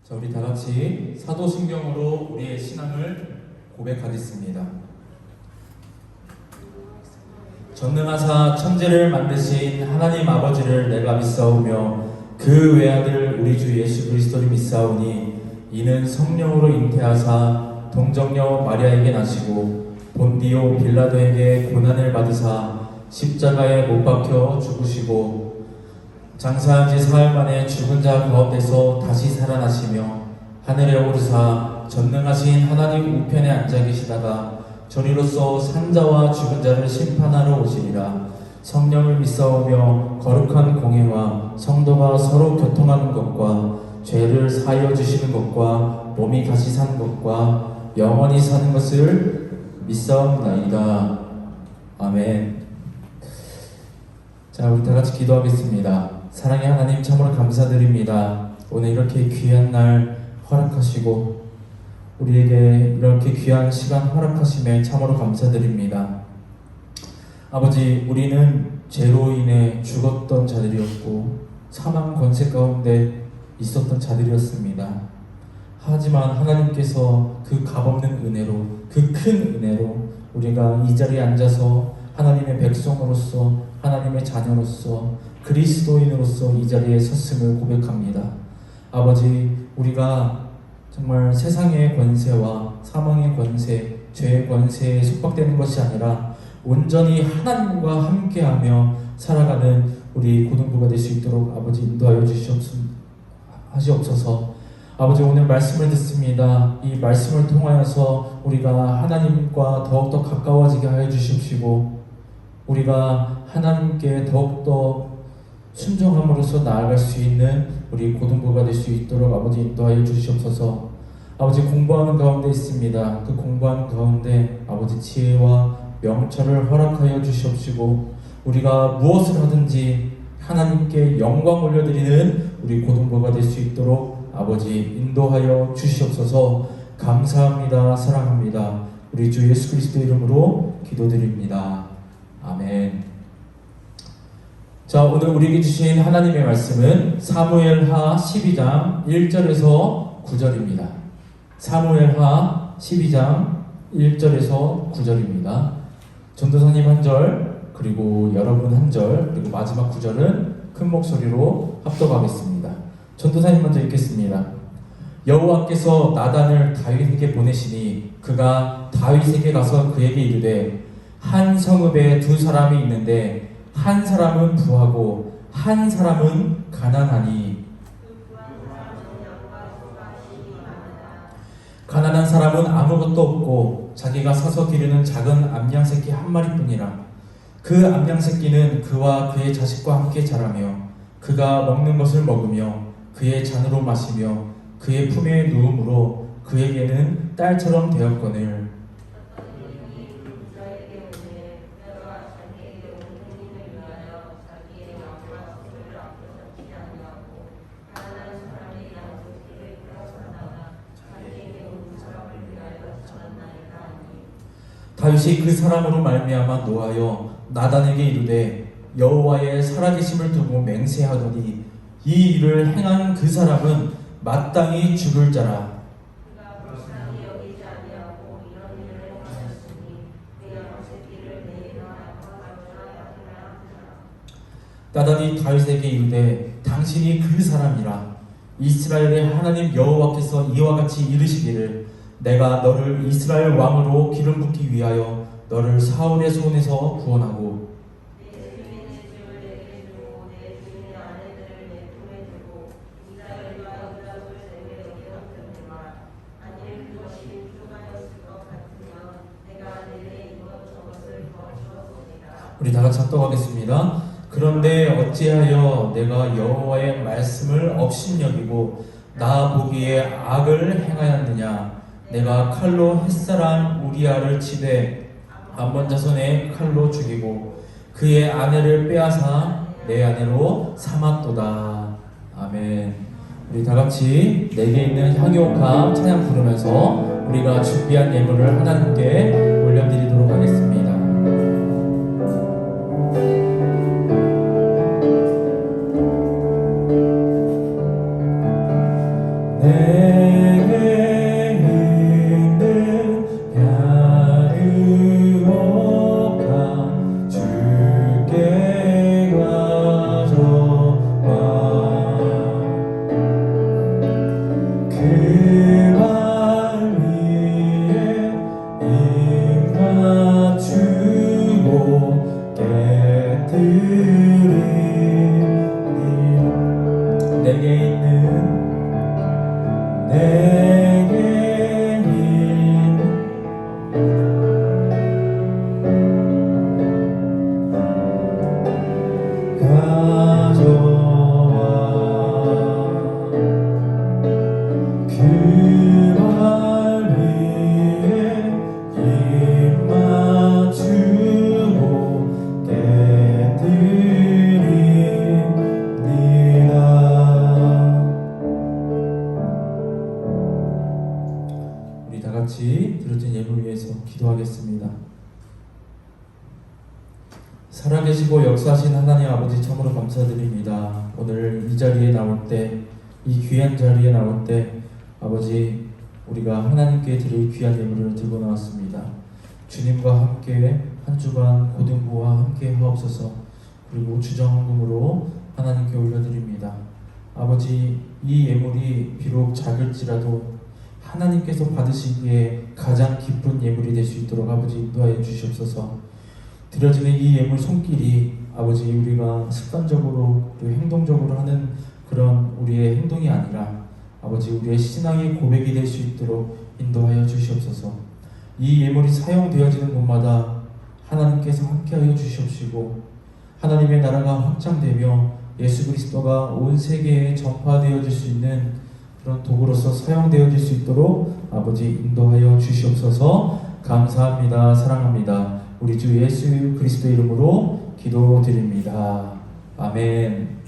자, 우리 다 같이 사도신경으로 우리의 신앙을 고백하겠습니다. 전능하사 천지를 만드신 하나님 아버지를 내가 믿사오며 그 외아들 우리 주 예수 그리스도를 믿사오니 이는 성령으로 잉태하사 동정녀 마리아에게 나시고 본디오 빌라도에게 고난을 받으사 십자가에 못 박혀 죽으시고 장사한 지 사흘 만에 죽은 자 가운데서 다시 살아나시며 하늘에 오르사 전능하신 하나님 우편에 앉아 계시다가 저리로서 산자와 죽은 자를 심판하러 오시리라. 성령을 믿사오며 거룩한 공예와 성도가 서로 교통하는 것과 죄를 사하여 주시는 것과 몸이 다시 사는 것과 영원히 사는 것을 믿사옵나이다. 아멘. 자, 우리 다 같이 기도하겠습니다. 사랑의 하나님, 참으로 감사드립니다. 오늘 이렇게 귀한 날 허락하시고 우리에게 이렇게 귀한 시간 허락하심에 참으로 감사드립니다. 아버지, 우리는 죄로 인해 죽었던 자들이었고 사망 권세 가운데 있었던 자들이었습니다. 하지만 하나님께서 그 값없는 은혜로, 그 큰 은혜로 우리가 이 자리에 앉아서 하나님의 백성으로서, 하나님의 자녀로서, 그리스도인으로서 이 자리에 섰음을 고백합니다. 아버지, 우리가 정말 세상의 권세와 사망의 권세, 죄의 권세에 속박되는 것이 아니라 온전히 하나님과 함께하며 살아가는 우리 고등부가 될 수 있도록 아버지 인도하여 주시옵소서. 아버지, 오늘 말씀을 듣습니다. 이 말씀을 통하여서 우리가 하나님과 더욱더 가까워지게 하여 주십시고 우리가 하나님께 더욱더 순종함으로써 나아갈 수 있는 우리 고등부가 될 수 있도록 아버지 인도하여 주시옵소서. 아버지, 공부하는 가운데 있습니다. 그 공부하는 가운데 아버지 지혜와 명철을 허락하여 주시옵시고 우리가 무엇을 하든지 하나님께 영광 올려드리는 우리 고등부가 될 수 있도록 아버지 인도하여 주시옵소서. 감사합니다. 사랑합니다. 우리 주 예수 그리스도 이름으로 기도드립니다. 아멘. 자, 오늘 우리에게 주신 하나님의 말씀은 사무엘하 12장 1절에서 9절입니다. 사무엘하 12장 1절에서 9절입니다. 전도사님 한 절, 그리고 여러분 한 절, 그리고 마지막 9절은 큰 목소리로 합독하겠습니다. 전도사님 먼저 읽겠습니다. 여호와께서 나단을 다윗에게 보내시니 그가 다윗에게 가서 그에게 이르되 한 성읍에 두 사람이 있는데 한 사람은 부하고 한 사람은 가난하니 가난한 사람은 아무것도 없고 자기가 사서 기르는 작은 암양 새끼 한 마리뿐이라. 그 암양 새끼는 그와 그의 자식과 함께 자라며 그가 먹는 것을 먹으며 그의 잔으로 마시며 그의 품에 누움으로 그에게는 딸처럼 되었거늘. 다윗이 그 사람으로 말미암아 노하여 나단에게 이르되 여호와의 살아계심을 두고 맹세하더니 이 일을 행한 그 사람은 마땅히 죽을 자라. 그가 불쌍히 여기지 아니하고 이런 일을 행하였으니 그 양 새끼를 매이나 아파하였으나 나단이 다윗에게 이르되 당신이 그 사람이라. 이스라엘의 하나님 여호와께서 이와 같이 이르시기를 내가 너를 이스라엘 왕으로 기름 붓기 위하여 너를 사울의 손에서 구원하고 내 주인의 집을 내게 주고 내 주인의 아내들을 내 품에 두고 이스라엘과 유다를 내게 여겼거니와 만일 그것이 부족하였을 것 같으면 내가 내게 이것저것을 더 주었으리라. 우리 다 같이 합독하겠습니다. 그런데 어찌하여 내가 여호와의 말씀을 업신여기고 나 보기에 악을 행하였느냐. 내가 칼로 햇사람 우리아를 치되 암몬 자손의 칼로 죽이고 그의 아내를 빼앗아 내 아내로 삼았도다. 아멘. 우리 다 같이 내게 있는 향유옥합 찬양 부르면서 우리가 준비한 예물을 하나님께 올려드리도록 하겠습니다. 내게 있는 향유옥합 주께 가져와 그 발 위에 입 맞추고 깨뜨리니 내게 있는 가져와 그 발 위에 입 맞추고 깨뜨리니라. 우리 다 같이 드려진 예물 위해서 기도하겠습니다. 살아계시고 역사하신 하나님 아버지 참으로 감사드립니다. 오늘 이 자리에 나올 때, 이 귀한 자리에 나올 때 아버지 우리가 하나님께 드릴 귀한 예물을 들고 나왔습니다. 주님과 함께 한 주간 고등부와 함께 하옵소서. 그리고 주정헌금으로 하나님께 올려드립니다. 아버지 이 예물이 비록 작을지라도 하나님께서 받으시기에 가장 기쁜 예물이 될 수 있도록 아버지 인도하여 주시옵소서. 드려지는 이 예물 손길이 아버지 우리가 습관적으로 그리고 행동적으로 하는 그런 우리의 행동이 아니라 아버지 우리의 신앙의 고백이 될 수 있도록 인도하여 주시옵소서. 이 예물이 사용되어지는 곳마다 하나님께서 함께하여 주시옵시고 하나님의 나라가 확장되며 예수 그리스도가 온 세계에 전파되어질 수 있는 그런 도구로서 사용되어질 수 있도록 아버지 인도하여 주시옵소서. 감사합니다. 사랑합니다. 우리 주 예수 그리스도 이름으로 기도드립니다. 아멘.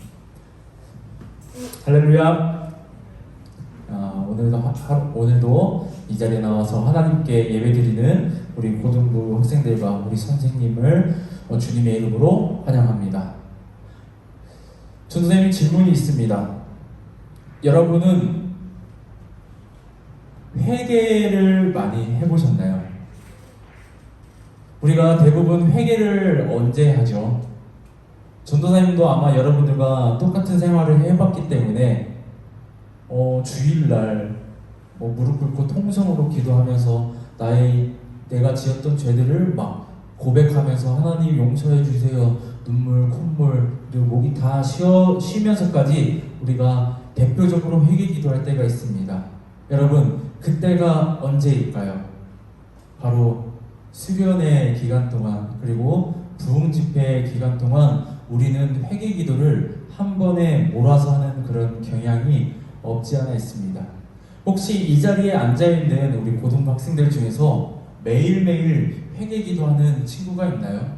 할렐루야. 오늘도 이 자리에 나와서 하나님께 예배드리는 우리 고등부 학생들과 우리 선생님을 주님의 이름으로 환영합니다. 선생님 질문이 있습니다. 여러분은 회개를 많이 해보셨나요? 우리가 대부분 회개를 언제 하죠? 전도사님도 아마 여러분들과 똑같은 생활을 해봤기 때문에 주일날 무릎 꿇고 통성으로 기도하면서 내가 지었던 죄들을 막 고백하면서 하나님 용서해 주세요. 눈물, 콧물, 그리고 목이 다 쉬면서까지 우리가 대표적으로 회개 기도할 때가 있습니다. 여러분, 그때가 언제일까요? 바로 수련의 기간 동안 그리고 부흥 집회 기간 동안 우리는 회개 기도를 한 번에 몰아서 하는 그런 경향이 없지 않아 있습니다. 혹시 이 자리에 앉아있는 우리 고등부 학생들 중에서 매일매일 회개 기도하는 친구가 있나요?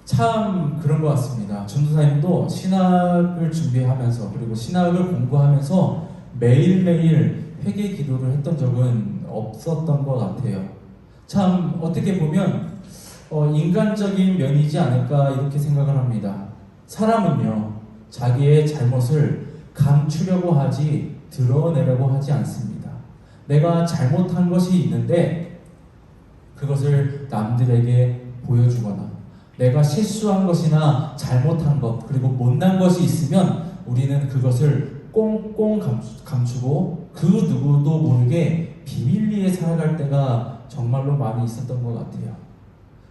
참 그런 것 같습니다. 전도사님도 신학을 준비하면서 그리고 신학을 공부하면서 매일매일 회개 기도를 했던 적은 없었던 것 같아요. 참 어떻게 보면 인간적인 면이지 않을까 이렇게 생각을 합니다. 사람은요, 자기의 잘못을 감추려고 하지 드러내려고 하지 않습니다. 내가 잘못한 것이 있는데 그것을 남들에게 보여주거나 내가 실수한 것이나 잘못한 것 그리고 못난 것이 있으면 우리는 그것을 꽁꽁 감추고 그 누구도 모르게 비밀리에 살아갈 때가 정말로 많이 있었던 것 같아요.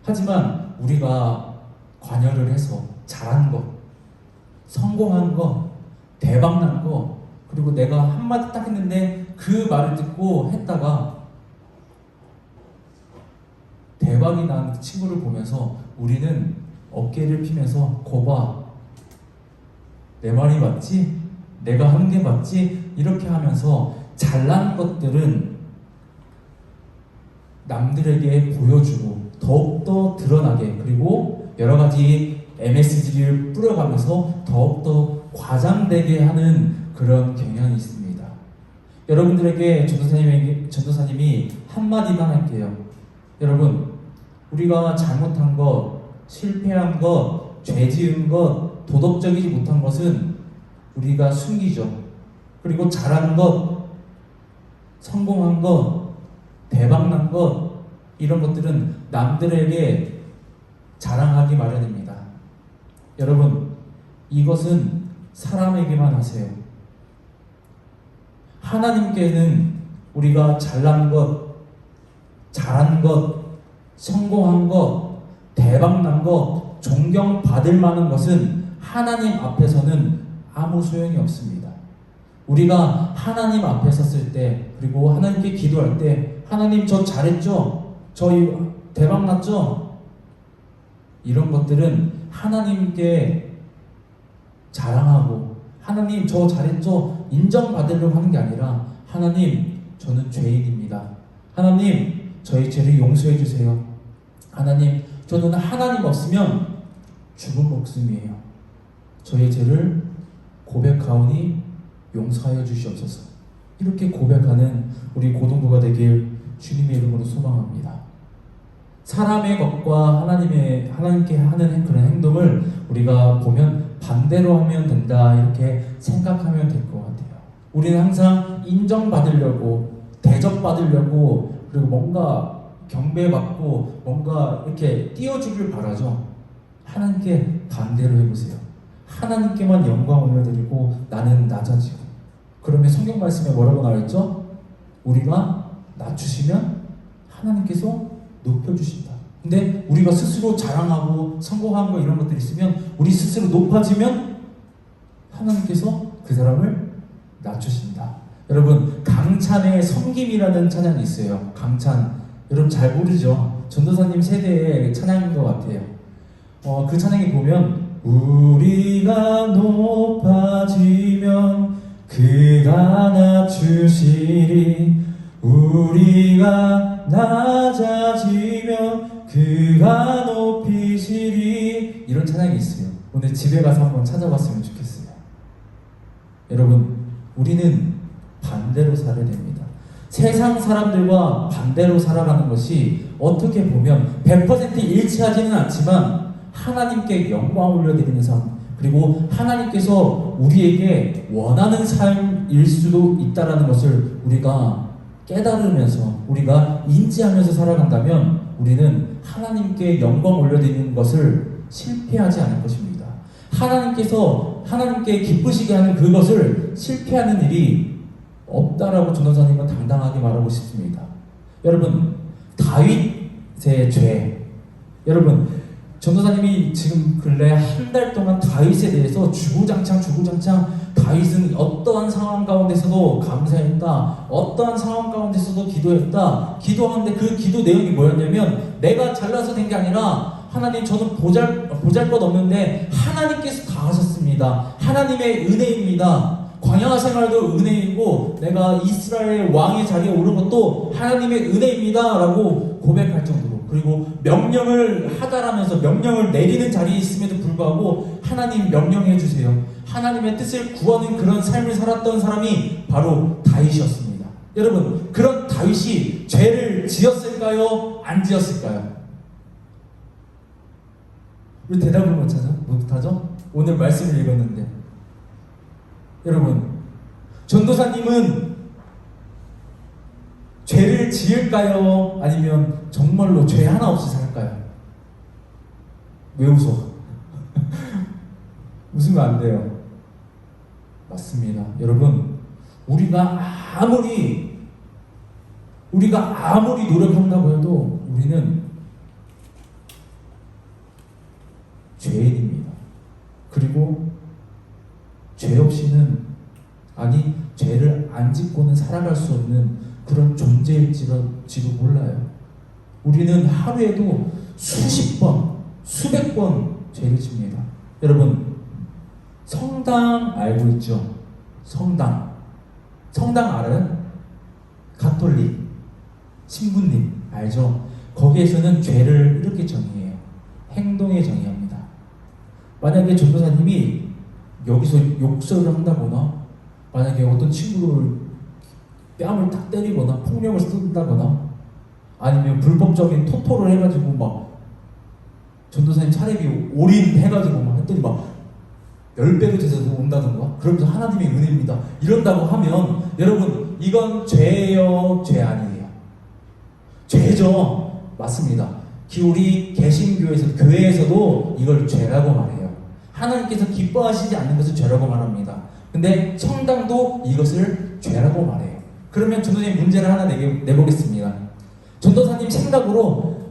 하지만 우리가 관여를 해서 잘한 것, 성공한 것, 대박난 것, 그리고 내가 한마디 딱 했는데 그 말을 듣고 했다가 대박이 난 그 친구를 보면서 우리는 어깨를 피면서 거봐, 내 말이 맞지? 내가 하는 게 맞지? 이렇게 하면서 잘난 것들은 남들에게 보여주고 더욱더 드러나게, 그리고 여러 가지 MSG를 뿌려가면서 더욱더 과장되게 하는 그런 경향이 있습니다. 여러분들에게 전도사님이 한마디만 할게요. 여러분, 우리가 잘못한 것, 실패한 것, 죄 지은 것, 도덕적이지 못한 것은 우리가 숨기죠. 그리고 잘한 것, 성공한 것, 대박난 것, 이런 것들은 남들에게 자랑하기 마련입니다. 여러분, 이것은 사람에게만 하세요. 하나님께는 우리가 잘난 것, 잘한 것, 성공한 것, 대박난 것, 존경받을 만한 것은 하나님 앞에서는 아무 소용이 없습니다. 우리가 하나님 앞에 섰을 때, 그리고 하나님께 기도할 때, 하나님 저 잘했죠? 저 대박났죠? 이런 것들은 하나님께 자랑하고 하나님 저 잘했죠? 인정받으려고 하는 게 아니라 하나님 저는 죄인입니다. 하나님 저희 죄를 용서해 주세요. 하나님 저는 하나님 없으면 죽은 목숨이에요. 저의 죄를 고백하오니 용서하여 주시옵소서. 이렇게 고백하는 우리 고등부가 되길 주님의 이름으로 소망합니다. 사람의 것과 하나님께 하는 그런 행동을 우리가 보면 반대로 하면 된다 이렇게 생각하면 될 것 같아요. 우리는 항상 인정받으려고, 대접받으려고, 그리고 뭔가 경배받고 뭔가 이렇게 띄워주길 바라죠. 하나님께 반대로 해보세요. 하나님께만 영광 올려드리고 나는 낮아지고. 그러면 성경 말씀에 뭐라고 나와있죠? 우리가 낮추시면 하나님께서 높여주신다. 근데 우리가 스스로 자랑하고 성공한 거 이런 것들이 있으면 우리 스스로 높아지면 하나님께서 그 사람을 낮추신다. 여러분, 강찬의 섬김이라는 찬양이 있어요. 강찬. 여러분 잘 모르죠? 전도사님 세대의 찬양인 것 같아요. 그 찬양에 보면 우리가 높아지면 그가 낮추시리, 우리가 낮아지면 그가 높이시리, 이런 찬양이 있어요. 오늘 집에 가서 한번 찾아봤으면 좋겠어요. 여러분, 우리는 반대로 살아야 됩니다. 세상 사람들과 반대로 살아가는 것이 어떻게 보면 100% 일치하지는 않지만 하나님께 영광 올려드리는 삶, 그리고 하나님께서 우리에게 원하는 삶일 수도 있다는 것을 우리가 깨달으면서 우리가 인지하면서 살아간다면 우리는 하나님께 영광 올려드리는 것을 실패하지 않을 것입니다. 하나님께 기쁘시게 하는 그것을 실패하는 일이 없다라고 전도사님은 당당하게 말하고 싶습니다. 여러분, 다윗의 죄, 여러분 전도사님이 지금 근래 한 달 동안 다윗에 대해서 주구장창 다윗은 어떠한 상황 가운데서도 감사했다, 어떠한 상황 가운데서도 기도했다, 기도하는데 그 기도 내용이 뭐였냐면 내가 잘나서 된 게 아니라 하나님 저는 보잘것 없는데 하나님께서 다 하셨습니다. 하나님의 은혜입니다. 광야 생활도 은혜이고 내가 이스라엘 왕의 자리에 오른 것도 하나님의 은혜입니다 라고 고백할 정도로, 그리고 명령을 하달하면서 명령을 내리는 자리에 있음에도 불구하고 하나님 명령해 주세요, 하나님의 뜻을 구하는 그런 삶을 살았던 사람이 바로 다윗이었습니다. 여러분, 그런 다윗이 죄를 지었을까요? 안 지었을까요? 왜 대답을 못하죠? 오늘 말씀을 읽었는데. 여러분, 전도사님은 죄를 지을까요? 아니면 정말로 죄 하나 없이 살까요? 왜 웃어? 웃으면 안 돼요. 맞습니다. 여러분, 우리가 아무리 노력한다고 해도 우리는 죄인입니다. 그리고 죄 없이는, 죄를 안 짓고는 살아갈 수 없는 그런 존재일지도 몰라요. 우리는 하루에도 수십 번, 수백 번 죄를 집니다. 여러분, 성당 알고 있죠? 성당 알아요? 가톨릭 신부님 알죠? 거기에서는 죄를 이렇게 정의해요. 행동에 정의합니다. 만약에 전도사님이 여기서 욕설을 한다거나, 만약에 어떤 친구를 뺨을 딱 때리거나 폭력을 쓴다거나, 아니면 불법적인 토토를 해가지고 막 전도사님 차례비 올인해가지고 막 했더니 막 10배로 돼서 온다던가, 그러면서 하나님의 은혜입니다 이런다고 하면, 여러분, 이건 죄예요? 죄 아니에요? 죄죠. 맞습니다. 우리 개신교에서, 교회에서도 이걸 죄라고 말해요. 하나님께서 기뻐하시지 않는 것을 죄라고 말합니다. 근데 성당도 이것을 죄라고 말해요. 그러면 전도사님 문제를 하나 내보겠습니다. 전도사님 생각으로,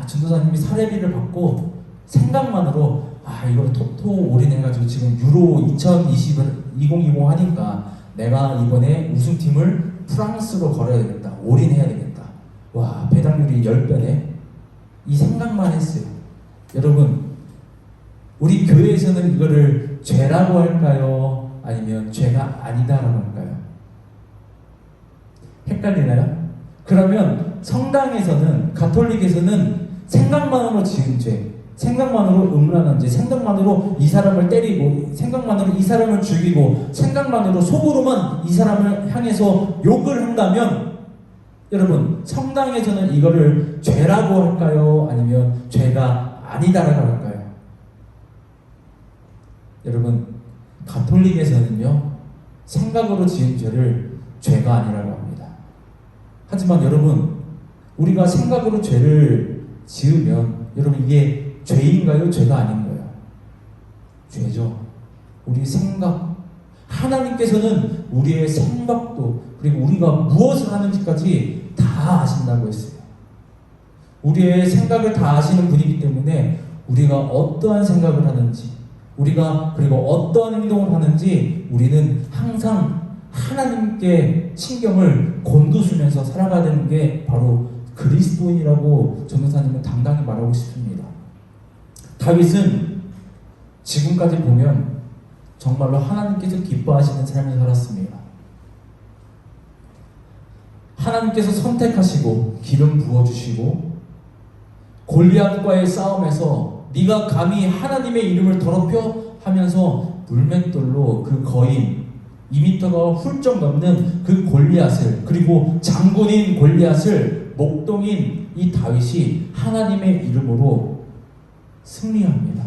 전도사님이 사례비를 받고 생각만으로, 이걸 토토 올인해가지고 지금 유로 2020 하니까 내가 이번에 우승팀을 프랑스로 걸어야 되겠다, 올인해야 되겠다, 와, 배당률이 10배네, 이 생각만 했어요. 여러분, 우리 교회에서는 이거를 죄라고 할까요? 아니면 죄가 아니다라고 할까요? 헷갈리나요? 그러면 성당에서는, 가톨릭에서는 생각만으로 지은 죄, 생각만으로 음란한 죄, 생각만으로 이 사람을 때리고, 생각만으로 이 사람을 죽이고, 생각만으로 속으로만 이 사람을 향해서 욕을 한다면, 여러분, 성당에서는 이거를 죄라고 할까요? 아니면 죄가 아니다라고 할까요? 여러분, 가톨릭에서는요, 생각으로 지은 죄를 죄가 아니라고 합니다. 하지만 여러분, 우리가 생각으로 죄를 지으면, 여러분, 이게 죄인가요? 죄가 아닌가요? 죄죠. 우리 생각, 하나님께서는 우리의 생각도, 그리고 우리가 무엇을 하는지까지 다 아신다고 했어요. 우리의 생각을 다 아시는 분이기 때문에 우리가 어떠한 생각을 하는지, 우리가 그리고 어떠한 행동을 하는지 우리는 항상 하나님께 신경을 곤두서면서 살아가야 되는 게 바로 그리스도인이라고 전도사님은 당당히 말하고 싶습니다. 다윗은 지금까지 보면 정말로 하나님께서 기뻐하시는 삶을 살았습니다. 하나님께서 선택하시고 기름 부어주시고, 골리앗과의 싸움에서 네가 감히 하나님의 이름을 더럽혀 하면서 물맷돌로 그 거인 2m가 훌쩍 넘는 그 골리앗을, 그리고 장군인 골리앗을 목동인 이 다윗이 하나님의 이름으로 승리합니다.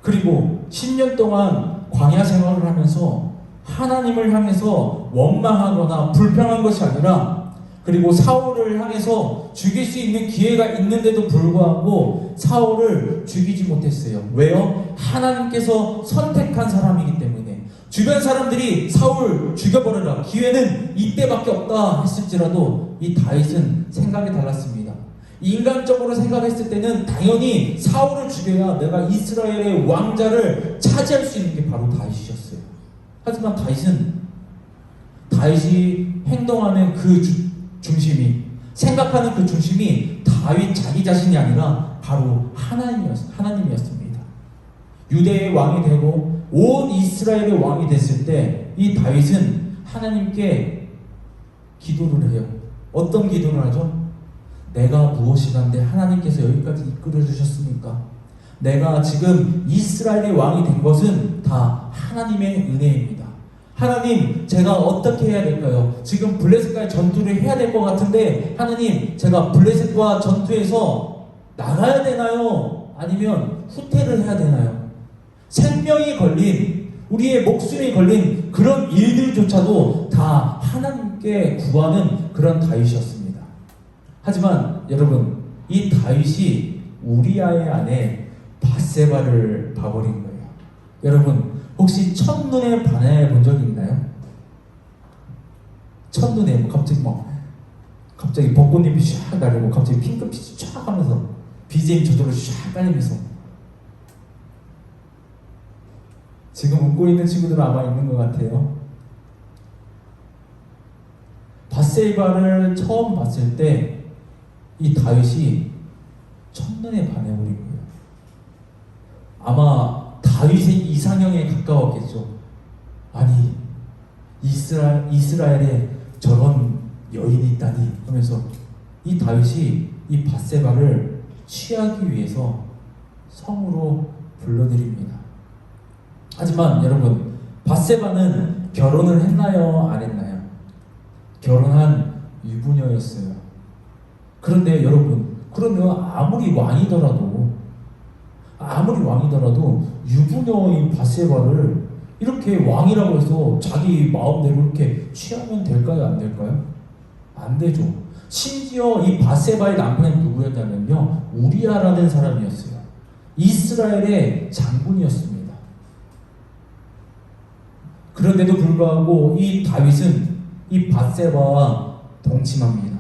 그리고 10년 동안 광야 생활을 하면서 하나님을 향해서 원망하거나 불평한 것이 아니라, 그리고 사울을 향해서 죽일 수 있는 기회가 있는데도 불구하고 사울을 죽이지 못했어요. 왜요? 하나님께서 선택한 사람이기 때문에. 주변 사람들이 사울 죽여버려라, 기회는 이때밖에 없다 했을지라도 이 다윗은 생각이 달랐습니다. 인간적으로 생각했을 때는 당연히 사울을 죽여야 내가 이스라엘의 왕자를 차지할 수 있는 게 바로 다윗이었어요. 하지만 다윗이 행동하는 그 중심이, 생각하는 그 중심이 다윗 자기 자신이 아니라 바로 하나님이었습니다. 유대의 왕이 되고 온 이스라엘의 왕이 됐을 때 이 다윗은 하나님께 기도를 해요. 어떤 기도를 하죠? 내가 무엇이간데 하나님께서 여기까지 이끌어 주셨습니까? 내가 지금 이스라엘의 왕이 된 것은 다 하나님의 은혜입니다. 하나님, 제가 어떻게 해야 될까요? 지금 블레셋과의 전투를 해야 될 것 같은데, 하나님, 제가 블레셋과 전투에서 나가야 되나요? 아니면 후퇴를 해야 되나요? 생명이 걸린, 우리의 목숨이 걸린 그런 일들조차도 다 하나님께 구하는 그런 다윗이었습니다. 하지만 여러분, 이 다윗이 우리아의 아내 밧세바를 봐버린 거예요. 여러분, 혹시 첫눈에 반해 본 적이 있나요? 첫눈에 갑자기 벚꽃잎이 쫙 나르고 갑자기 핑크빛이 쫙 하면서 BGM 저절로 쫙 깔리면서 지금 웃고 있는 친구들은 아마 있는 것 같아요. 밧세바를 처음 봤을 때 이 다윗이 첫눈에 반해버린 거예요. 아마 다윗의 이상형에 가까웠겠죠. 아니, 이스라엘에 저런 여인이 있다니 하면서 이 다윗이 이 밧세바를 취하기 위해서 성으로 불러들입니다. 하지만 여러분, 밧세바는 결혼을 했나요? 안 했나요? 결혼한 유부녀였어요. 그런데 여러분, 그러면 아무리 왕이더라도 유부녀인 밧세바를 이렇게 왕이라고 해서 자기 마음대로 이렇게 취하면 될까요? 안 될까요? 안 되죠. 심지어 이 밧세바의 남편은 누구였냐면요, 우리아라는 사람이었어요. 이스라엘의 장군이었습니다. 그런데도 불구하고 이 다윗은 이 밧세바와 동침합니다.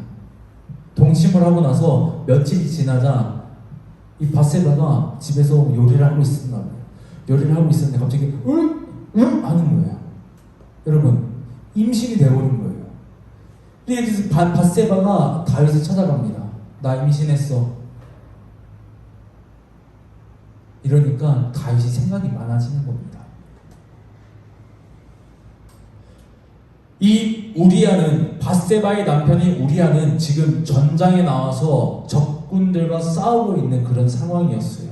동침을 하고 나서 며칠이 지나자 이 밧세바가 집에서 요리를 하고 있었나 봐요. 요리를 하고 있었는데 갑자기 응? 하는 거예요. 여러분, 임신이 되어버린 거예요. 그래서 밧세바가 다윗을 찾아갑니다. 나 임신했어. 이러니까 다윗이 생각이 많아지는 겁니다. 이 우리아는, 밧세바의 남편인 우리아는 지금 전장에 나와서 적군들과 싸우고 있는 그런 상황이었어요.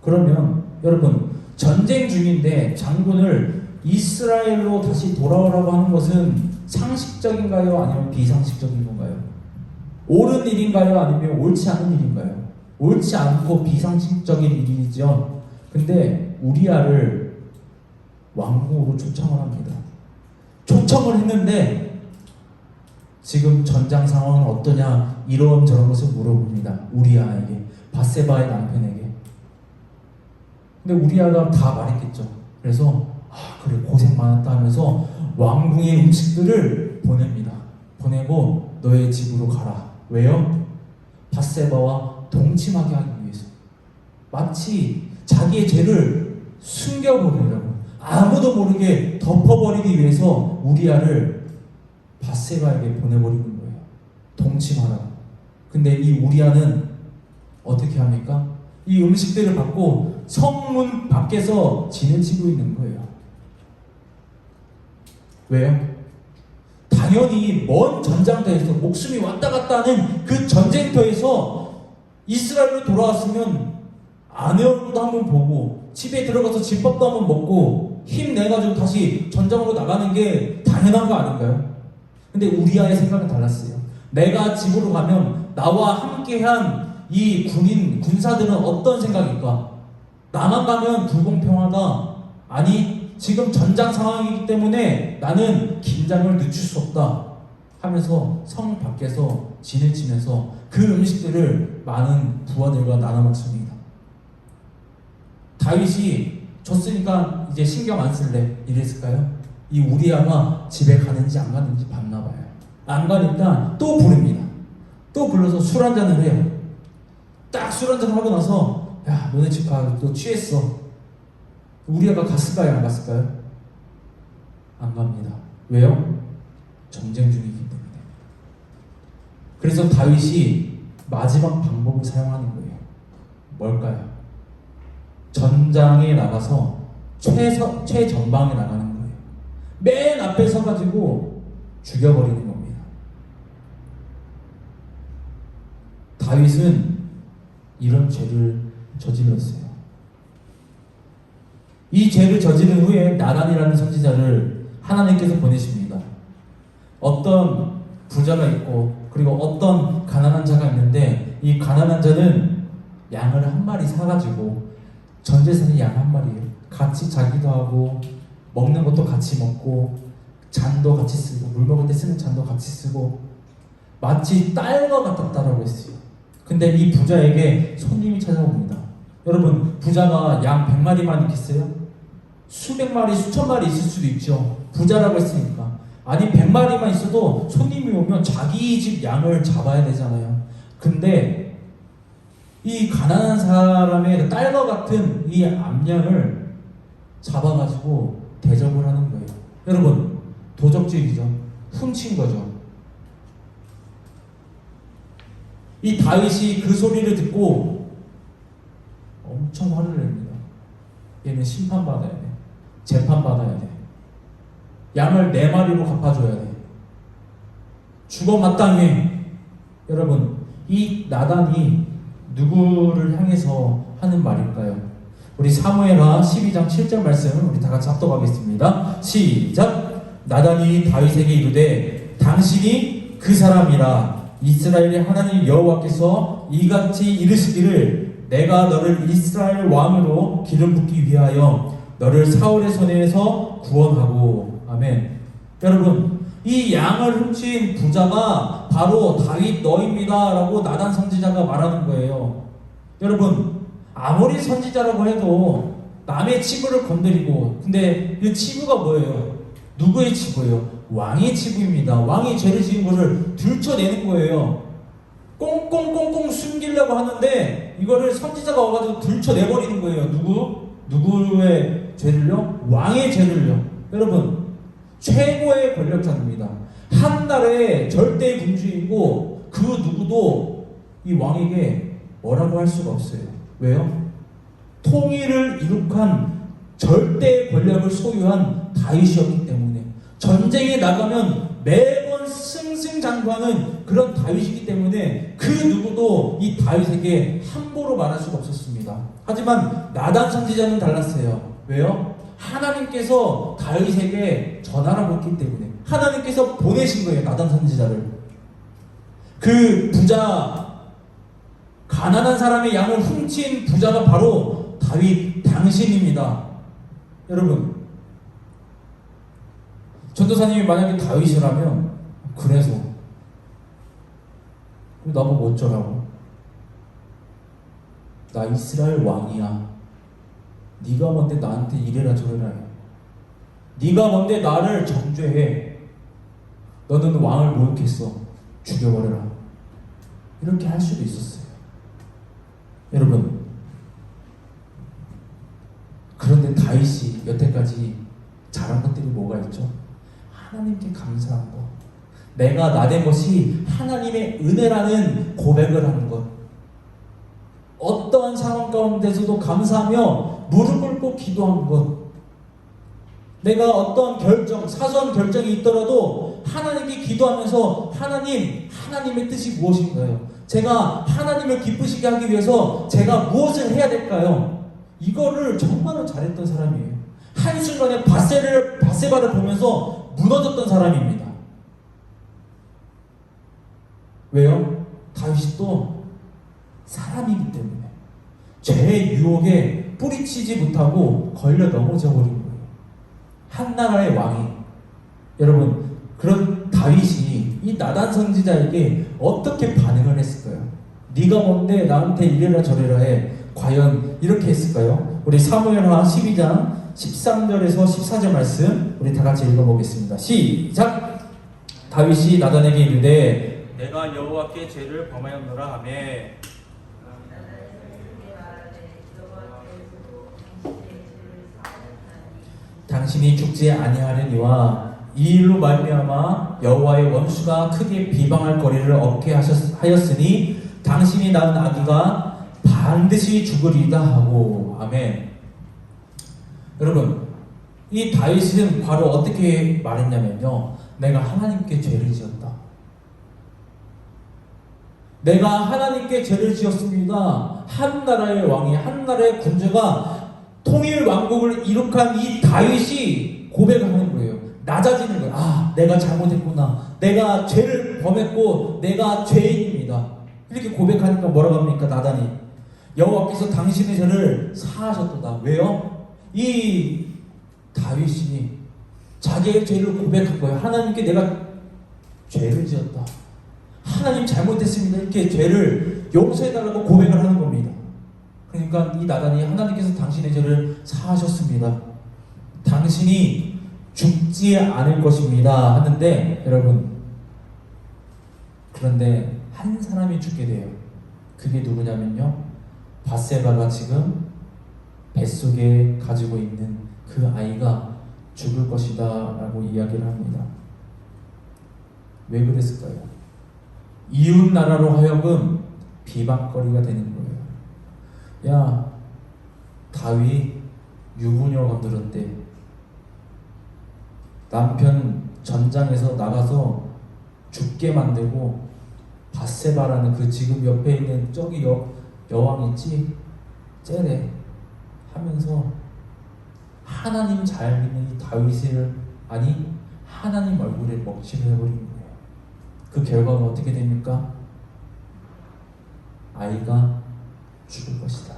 그러면 여러분, 전쟁 중인데 장군을 이스라엘로 다시 돌아오라고 하는 것은 상식적인가요? 아니면 비상식적인 건가요? 옳은 일인가요? 아니면 옳지 않은 일인가요? 옳지 않고 비상식적인 일이죠. 근데 우리아를 왕궁으로 초청을 합니다. 초청을 했는데 지금 전장 상황은 어떠냐, 이런저런 것을 물어봅니다. 우리아에게, 밧세바의 남편에게. 근데 우리아가 다 말했겠죠. 그래서 그래, 고생 많았다 하면서 왕궁의 음식들을 보냅니다. 보내고 너의 집으로 가라. 왜요? 밧세바와 동침하게 하기 위해서. 마치 자기의 죄를 숨겨버리려고, 아무도 모르게 덮어버리기 위해서 우리아를 밧세바에게 보내버리는 거예요. 동침하라고. 근데 이 우리아는 어떻게 합니까? 이 음식들을 받고 성문 밖에서 진을 치고 있는 거예요. 왜요? 당연히 먼 전장터에서 목숨이 왔다 갔다 하는 그 전쟁터에서 이스라엘로 돌아왔으면 아내 얼굴도 한번 보고 집에 들어가서 집밥도 한번 먹고 힘내가지고 다시 전장으로 나가는 게 당연한 거 아닌가요? 근데 우리아의 생각은 달랐어요. 내가 집으로 가면 나와 함께한 이 군사들은 어떤 생각일까? 나만 가면 불공평하다. 아니, 지금 전장 상황이기 때문에 나는 긴장을 늦출 수 없다 하면서 성 밖에서 진을 치면서 그 음식들을 많은 부하들과 나눠 먹습니다. 다윗이 졌으니까 이제 신경 안 쓸래 이랬을까요? 이 우리아가 집에 가는지 안 가는지 봤나 봐요. 안 가니까 또 부릅니다. 또 불러서 술 한잔을 해요. 딱 술 한잔 하고 나서, 야, 너네 집 가, 너 취했어. 우리아가 갔을까요? 안 갔을까요? 안 갑니다. 왜요? 전쟁 중이기 때문에. 그래서 다윗이 마지막 방법을 사용하는 거예요. 뭘까요? 전장에 나가서 최전방에 나가는 거예요. 맨 앞에 서가지고 죽여버리는 겁니다. 다윗은 이런 죄를 저질렀어요. 이 죄를 저지른 후에 나단이라는 선지자를 하나님께서 보내십니다. 어떤 부자가 있고 그리고 어떤 가난한 자가 있는데, 이 가난한 자는 양을 한 마리 사가지고, 전 재산이 양 한 마리예요. 같이 자기도 하고 먹는 것도 같이 먹고 잔도 같이 쓰고 물 먹을 때 쓰는 잔도 같이 쓰고 마치 딸과 같았다라고 했어요. 근데 이 부자에게 손님이 찾아옵니다. 여러분, 부자가 양 100마리만 있겠어요? 수백 마리, 수천 마리 있을 수도 있죠. 부자라고 했으니까. 아니 100마리만 있어도 손님이 오면 자기 집 양을 잡아야 되잖아요. 근데 이 가난한 사람의 딸과 같은 이 암양을 잡아가지고 대접을 하는 거예요. 여러분, 도적질이죠. 훔친 거죠. 이 다윗이 그 소리를 듣고 엄청 화를 냅니다. 얘는 심판받아야 돼. 재판받아야 돼. 양을 4마리로 갚아줘야 돼. 죽어 마땅해. 여러분, 이 나단이 누구를 향해서 하는 말일까요? 우리 사무엘하 12장 7절 말씀 우리 다 같이 합독하겠습니다. 시작. 나단이 다윗에게 이르되 당신이 그 사람이라. 이스라엘의 하나님 여호와께서 이같이 이르시기를 내가 너를 이스라엘 왕으로 기름 붓기 위하여 너를 사울의 손에서 구원하고. 아멘. 여러분, 이 양을 훔친 부자가 바로 다윗 너입니다 라고 나단 선지자가 말하는 거예요. 여러분, 아무리 선지자라고 해도 남의 치부를 건드리고, 근데 이 치부가 뭐예요? 누구의 치부예요? 왕의 치부입니다. 왕이 죄를 지은 것을 들춰내는 거예요. 꽁꽁꽁꽁 숨기려고 하는데 이거를 선지자가 와가지고 들춰내버리는 거예요. 누구의 죄를요? 왕의 죄를요. 여러분, 최고의 권력자입니다. 한나라의 절대 군주이고 그 누구도 이 왕에게 뭐라고 할 수가 없어요. 왜요? 통일을 이룩한 절대 권력을 소유한 다윗이었기 때문에, 전쟁에 나가면 매번 승승장구하는 그런 다윗이기 때문에 그 누구도 이 다윗에게 함부로 말할 수가 없었습니다. 하지만 나단 선지자는 달랐어요. 왜요? 하나님께서 다윗에게 전하라고 했기 때문에 하나님께서 보내신 거예요. 나단 선지자를. 그 부자, 가난한 사람의 양을 훔친 부자가 바로 다윗 당신입니다. 여러분, 전도사님이 만약에 다윗이라면, 그래서 나보고 어쩌라고? 나 이스라엘 왕이야. 네가 뭔데 나한테 이래라 저래라 해. 네가 뭔데 나를 정죄해. 너는 왕을 모욕했어. 죽여버려라. 이렇게 할 수도 있었어요. 여러분, 그런데 다윗이 여태까지 잘한 것들이 뭐가 있죠? 하나님께 감사한 것, 내가 나된 것이 하나님의 은혜라는 고백을 하는 것, 어떠한 상황 가운데서도 감사하며 무릎 꿇고 기도한 것, 내가 어떤 결정, 사소한 결정이 있더라도 하나님께 기도하면서 하나님의 뜻이 무엇인가요? 제가 하나님을 기쁘시게 하기 위해서 제가 무엇을 해야 될까요? 이거를 정말로 잘했던 사람이에요. 한순간에 바세바를 보면서 무너졌던 사람입니다. 왜요? 다윗이 또 사람이기 때문에 죄의 유혹에 뿌리치지 못하고 걸려 넘어져 버린 거예요. 한나라의 왕이. 여러분, 그런 다윗이 이 나단 선지자에게 어떻게 반응을 했을까요? 네가 뭔데 나한테 이래라 저래라 해. 과연 이렇게 했을까요? 우리 사무엘하 12장 13절에서 14절 말씀 우리 다 같이 읽어보겠습니다. 시작! 다윗이 나단에게 이르되 내가 여호와께 죄를 범하였노라 하며 당신이 죽지 아니하려니와 이 일로 말미암아 여호와의 원수가 크게 비방할 거리를 얻게 하였으니 당신이 낳은 아기가 반드시 죽으리다 하고. 아멘. 여러분, 이 다윗은 바로 어떻게 말했냐면요, 내가 하나님께 죄를 지었다. 내가 하나님께 죄를 지었습니다. 한 나라의 왕이, 한 나라의 군주가 통일 왕국을 이룩한 이 다윗이 고백을 하는 거예요. 낮아지는 거예요. 아, 내가 잘못했구나. 내가 죄를 범했고 내가 죄인입니다. 이렇게 고백하니까 뭐라고 합니까? 나단이 여호와께서 당신의 죄를 사하셨도다. 왜요? 이 다윗이 자기의 죄를 고백한 거예요. 하나님께 내가 죄를 지었다. 하나님 잘못했습니다. 이렇게 죄를 용서해달라고 고백을 하는 겁니다. 그러니까 이 나단이 하나님께서 당신의 죄를 사하셨습니다. 당신이 죽지 않을 것입니다. 하는데 여러분, 그런데 한 사람이 죽게 돼요. 그게 누구냐면요, 밧세바가 지금 뱃속에 가지고 있는 그 아이가 죽을 것이다 라고 이야기를 합니다. 왜 그랬을까요? 이웃 나라로 하여금 비방거리가 되는 거예요. 야, 다윗 유부녀 건드렸대. 남편 전장에서 나가서 죽게 만들고 밧세바라는 그 지금 옆에 있는 저기 여왕 있지? 쟤래 하면서 하나님 잘 믿는 이 다윗을, 아니 하나님 얼굴에 먹칠을 해버린 거예요. 그 결과가 어떻게 됩니까? 아이가 죽을 것이다.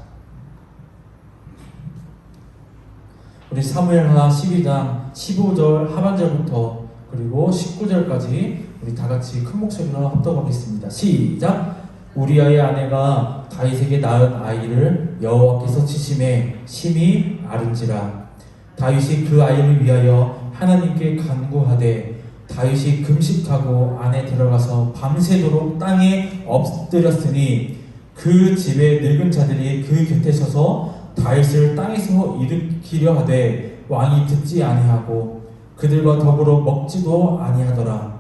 우리 사무엘하 12장 15절 하반절부터 그리고 19절까지 우리 다같이 큰 목소리로 합독하겠습니다. 시작! 우리아의 아내가 다윗에게 낳은 아이를 여호와께서 치심에 심히 앓은지라. 다윗이 그 아이를 위하여 하나님께 간구하되 다윗이 금식하고 안에 들어가서 밤새도록 땅에 엎드렸으니 그 집의 늙은 자들이 그 곁에 서서 다윗을 땅에서 일으키려 하되 왕이 듣지 아니하고 그들과 더불어 먹지도 아니하더라.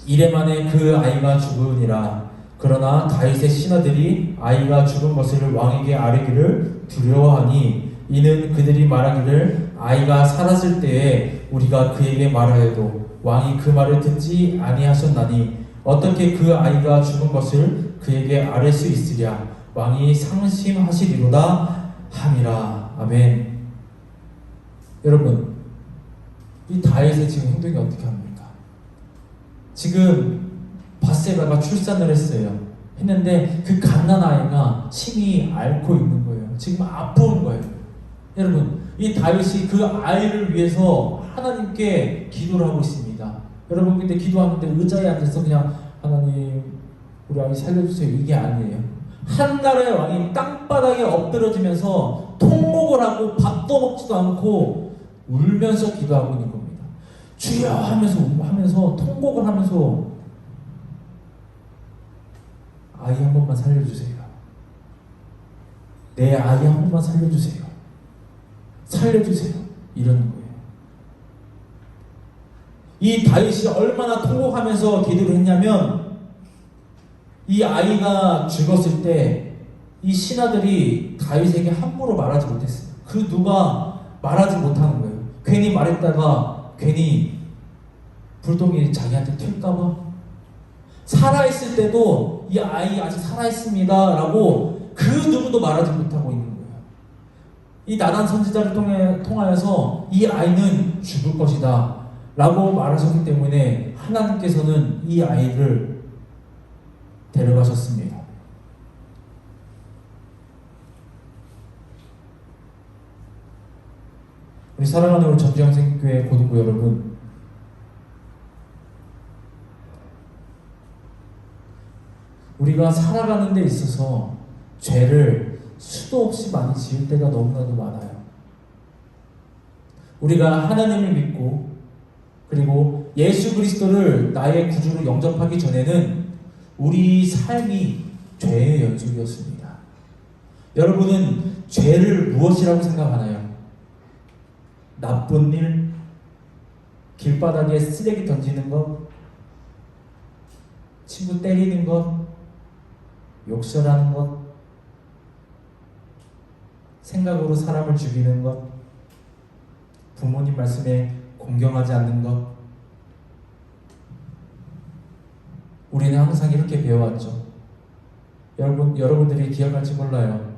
이래 만에 그 아이가 죽으니라. 그러나 다윗의 신하들이 아이가 죽은 것을 왕에게 아뢰기를 두려워하니 이는 그들이 말하기를 아이가 살았을 때에 우리가 그에게 말하여도 왕이 그 말을 듣지 아니하셨나니 어떻게 그 아이가 죽은 것을 그에게 아뢰 수 있으랴. 왕이 상심하시리로다 함이라. 아멘. 여러분, 이 다윗의 지금 행동이 어떻게 합니까? 지금 밧세바가 출산을 했는데 그 갓난아이가 심히 앓고 있는 거예요. 지금 아픈 거예요. 여러분, 이 다윗이 그 아이를 위해서 하나님께 기도를 하고 있습니다. 여러분, 근데 기도하는데 의자에 앉아서 그냥 하나님 우리 아이 살려주세요 이게 아니에요. 한 나라의 왕이 땅바닥에 엎드러지면서 통곡을 하고 밥도 먹지도 않고 울면서 기도하고 있는 겁니다. 주여 하면서 통곡을 하면서 아이 한 번만 살려주세요. 내 아이 한 번만 살려주세요. 살려주세요. 이러는 거예요. 이 다윗이 얼마나 통곡하면서 기도를 했냐면 이 아이가 죽었을 때 이 신하들이 다윗에게 함부로 말하지 못했어요. 그 누가 말하지 못하는 거예요. 괜히 말했다가 괜히 불똥이 자기한테 튈까봐. 살아있을 때도 이 아이 아직 살아있습니다 라고 그 누구도 말하지 못하고 있는 거예요. 이 나단 선지자를 통하여서 이 아이는 죽을 것이다 라고 말하셨기 때문에 하나님께서는 이 아이를 데려가셨습니다. 우리 사랑하는 우리 전주영생교회 고등부 여러분, 우리가 살아가는 데 있어서 죄를 수도 없이 많이 지을 때가 너무나도 많아요. 우리가 하나님을 믿고 그리고 예수 그리스도를 나의 구주로 영접하기 전에는 우리 삶이 죄의 연속이었습니다. 여러분은 죄를 무엇이라고 생각하나요? 나쁜 일? 길바닥에 쓰레기 던지는 것? 친구 때리는 것? 욕설하는 것? 생각으로 사람을 죽이는 것? 부모님 말씀에 공경하지 않는 것? 우리는 항상 이렇게 배워왔죠. 여러분들이 기억할지 몰라요.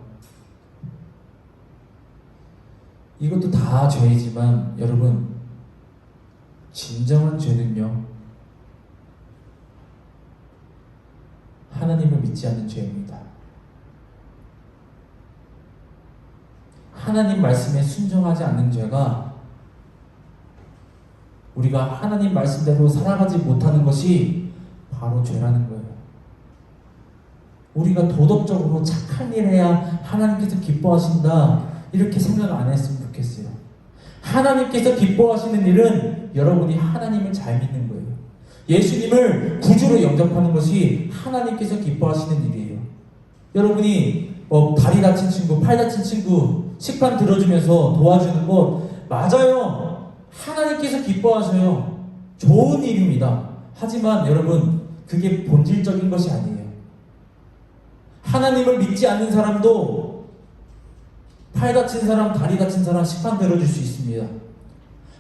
이것도 다 죄이지만 여러분, 진정한 죄는요, 하나님을 믿지 않는 죄입니다. 하나님 말씀에 순종하지 않는 죄가 우리가 하나님 말씀대로 살아가지 못하는 것이 바로 죄라는 거예요. 우리가 도덕적으로 착한 일 해야 하나님께서 기뻐하신다, 이렇게 생각 안 했으면 좋겠어요. 하나님께서 기뻐하시는 일은 여러분이 하나님을 잘 믿는 거예요. 예수님을 구주로 영접하는 것이 하나님께서 기뻐하시는 일이에요. 여러분이 다리 다친 친구, 팔 다친 친구 식판 들어주면서 도와주는 것 맞아요. 하나님께서 기뻐하셔요. 좋은 일입니다. 하지만 여러분, 그게 본질적인 것이 아니에요. 하나님을 믿지 않는 사람도 팔 다친 사람, 다리 다친 사람 식판 들어줄 수 있습니다.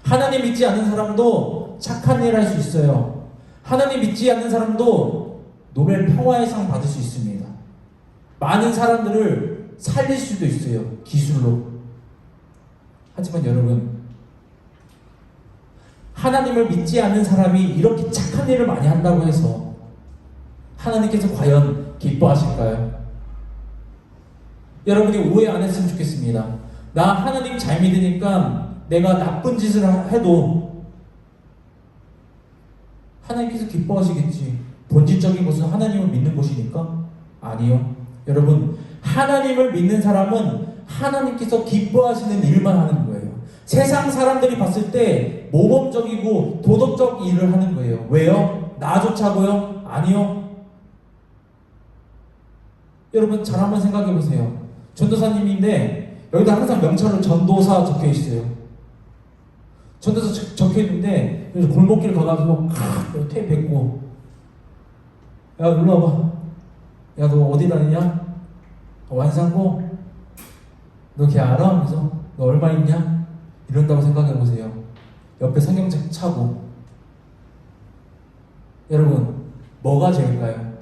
하나님 믿지 않는 사람도 착한 일 할 수 있어요. 하나님 믿지 않는 사람도 노벨 평화의 상 받을 수 있습니다. 많은 사람들을 살릴 수도 있어요, 기술로. 하지만 여러분, 하나님을 믿지 않는 사람이 이렇게 착한 일을 많이 한다고 해서 하나님께서 과연 기뻐하실까요? 여러분이 오해 안 했으면 좋겠습니다. 나 하나님 잘 믿으니까 내가 나쁜 짓을 해도 하나님께서 기뻐하시겠지. 본질적인 것은 하나님을 믿는 것이니까? 아니요. 여러분, 하나님을 믿는 사람은 하나님께서 기뻐하시는 일만 하는 거예요. 세상 사람들이 봤을 때 모범적이고 도덕적 일을 하는 거예요. 왜요? 나 좋자고요? 아니요. 여러분, 잘 한번 생각해 보세요. 전도사님인데 여기다 항상 명찰로 전도사 적혀 있어요. 전도사 적혀 있는데 골목길 가가지고 퇴 뱉고, 야 일로 와봐. 야 너 어디 다니냐? 완산고? 너 걔 알아? 그래서 너 얼마 있냐? 이런다고 생각해 보세요. 옆에 성경책 차고. 여러분, 뭐가 죄일까요?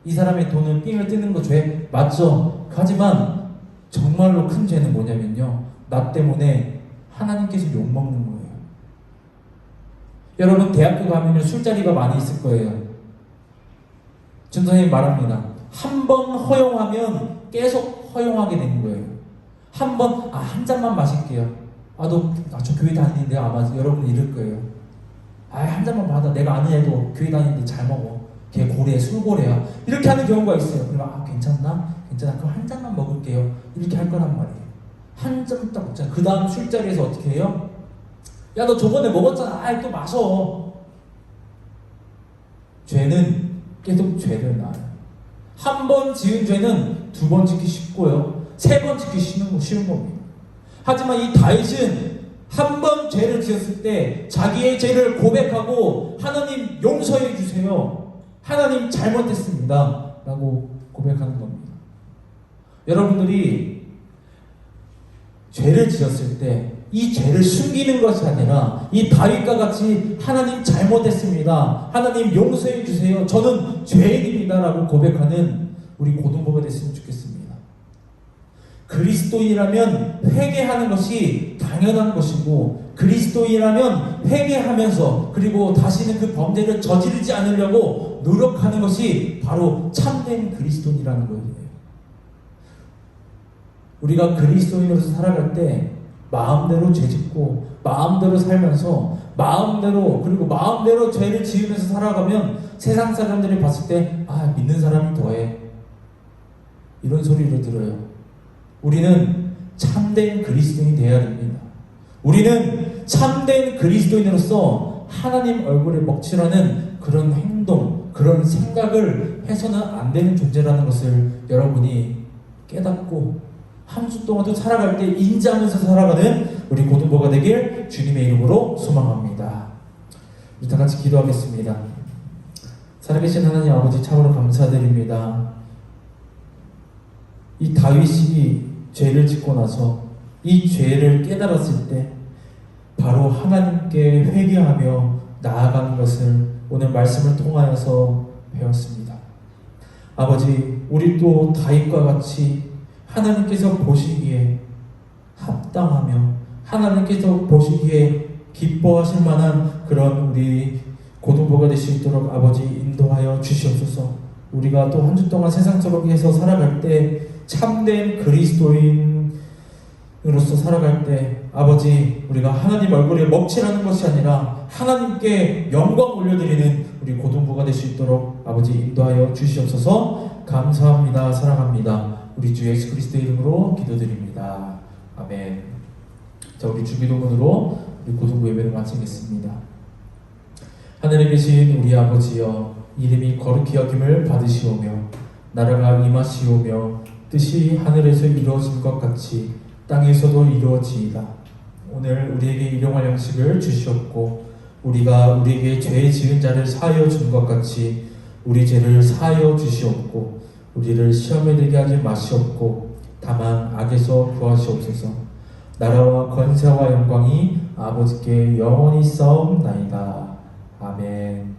이 사람의 돈을 삥을 뜯는 거 죄 맞죠? 하지만 정말로 큰 죄는 뭐냐면요, 나 때문에 하나님께서 욕먹는 거예요. 여러분, 대학교 가면 술자리가 많이 있을 거예요. 전도사님 말합니다. 한 번 허용하면 계속 허용하게 되는 거예요. 한 잔만 마실게요. 저 교회 다니는데 아마 여러분 이럴 거예요. 한 잔만 받아. 내가 아는 애도 교회 다니는데 잘 먹어. 걔 고래, 술고래야. 이렇게 하는 경우가 있어요. 그러면 괜찮나? 괜찮아. 그럼 한 잔만 먹을게요. 이렇게 할 거란 말이에요. 한 잔 딱 먹잖아. 그 다음 술자리에서 어떻게 해요? 야, 너 저번에 먹었잖아. 또 마셔. 죄는 계속 죄를 낳아요. 한 번 지은 죄는 두 번 짓기 쉽고요. 세 번 짓기 쉬운 겁니다. 하지만 이 다윗은 한 번 죄를 지었을 때 자기의 죄를 고백하고, 하나님 용서해 주세요. 하나님 잘못했습니다. 라고 고백하는 겁니다. 여러분들이 죄를 지었을 때 이 죄를 숨기는 것이 아니라 이 다윗과 같이 하나님 잘못했습니다. 하나님 용서해 주세요. 저는 죄인입니다. 라고 고백하는 우리 고등부가 됐으면 좋겠습니다. 그리스도인이라면 회개하는 것이 당연한 것이고, 그리스도인이라면 회개하면서 그리고 다시는 그 범죄를 저지르지 않으려고 노력하는 것이 바로 참된 그리스도인이라는 거예요. 우리가 그리스도인으로서 살아갈 때 마음대로 죄짓고 마음대로 살면서 마음대로 죄를 지으면서 살아가면 세상 사람들이 봤을 때 믿는 사람이 더해, 이런 소리를 들어요. 우리는 참된 그리스도인이 되어야 됩니다. 우리는 참된 그리스도인으로서 하나님 얼굴에 먹칠하는 그런 행동, 그런 생각을 해서는 안 되는 존재라는 것을 여러분이 깨닫고 한 주 동안도 살아갈 때 인지하면서 살아가는 우리 고등부가 되길 주님의 이름으로 소망합니다. 우리 다 같이 기도하겠습니다. 살아계신 하나님 아버지, 참으로 감사드립니다. 이 다윗이 죄를 짓고 나서 이 죄를 깨달았을 때 바로 하나님께 회개하며 나아가는 것을 오늘 말씀을 통하여서 배웠습니다. 아버지, 우리도 다윗과 같이 하나님께서 보시기에 합당하며 하나님께서 보시기에 기뻐하실 만한 그런 우리 고등부가 될 수 있도록 아버지 인도하여 주시옵소서. 우리가 또 한 주 동안 세상 속에서 살아갈 때 참된 그리스도인으로서 살아갈 때 아버지 우리가 하나님 얼굴에 먹칠하는 것이 아니라 하나님께 영광 올려드리는 우리 고등부가 될 수 있도록 아버지 인도하여 주시옵소서. 감사합니다. 사랑합니다. 우리 주 예수 그리스도의 이름으로 기도드립니다. 아멘. 자, 우리 주기도문으로 우리 고등부 예배를 마치겠습니다. 하늘에 계신 우리 아버지여, 이름이 거룩히 여김을 받으시오며 나라가 임하시오며 뜻이 하늘에서 이루어진 것 같이 땅에서도 이루어지이다. 오늘 우리에게 일용할 양식을 주시옵고 우리가 우리에게 죄 지은 자를 사하여 준 것 같이 우리 죄를 사하여 주시옵고 우리를 시험에 들게 하지 마시옵고 다만 악에서 구하시옵소서. 나라와 권세와 영광이 아버지께 영원히 싸움나이다. 아멘.